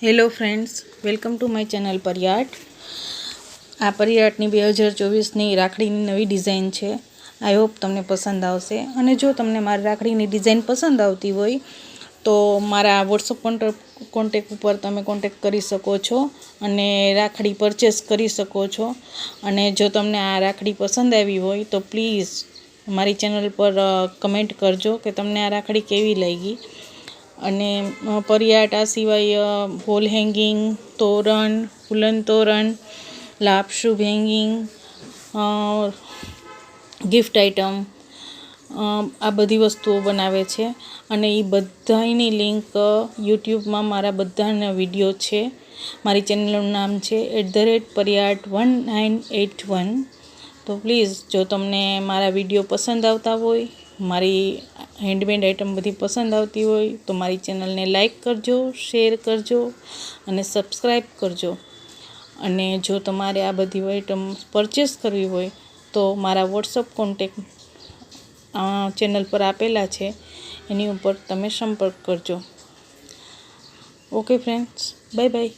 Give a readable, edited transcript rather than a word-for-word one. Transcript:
Hello friends, welcome to my channel Pariyat. આ પરિયાટની 2024ની રાખડીની નવી ડિઝાઇન છે। આઈ હોપ તમને પસંદ આવશે। અને જો તમને મારી રાખડીની ડિઝાઇન પસંદ આવતી હોય તો મારા વોટ્સઅપ કોન્ટેક ઉપર તમે કોન્ટેક કરી શકો છો અને રાખડી પરચેસ કરી શકો છો। અને જો તમને આ રાખડી પસંદ આવી હોય તો પ્લીઝ મારી ચેનલ પર કમેન્ટ કરજો કે તમને આ રાખડી કેવી લાગી। અને પરિયાટ આ સિવાય વોલ હેંગિંગ, તોરણ, ફૂલન તોરણ, લાપશુભ હેંગિંગ, ગિફ્ટ આઇટમ, આ બધી વસ્તુઓ બનાવે છે। અને એ બધાની લિંક યુટ્યુબમાં મારા બધાના વિડીયો છે। મારી ચેનલનું નામ છે @પરિયાટ1981। તો પ્લીઝ જો તમને મારા વિડીયો પસંદ આવતા હોય, મારી હેન્ડમેડ આઇટમ બધી પસંદ આવતી હોય તો મારી ચેનલને લાઈક કરજો, શેર કરજો અને સબસ્ક્રાઈબ કરજો। અને જો તમારે આ બધી આઇટમ પરચેસ કરવી હોય તો મારા વોટ્સઅપ કોન્ટેક ચેનલ પર આપેલા છે, એની ઉપર તમે સંપર્ક કરજો। Okay friends, bye bye.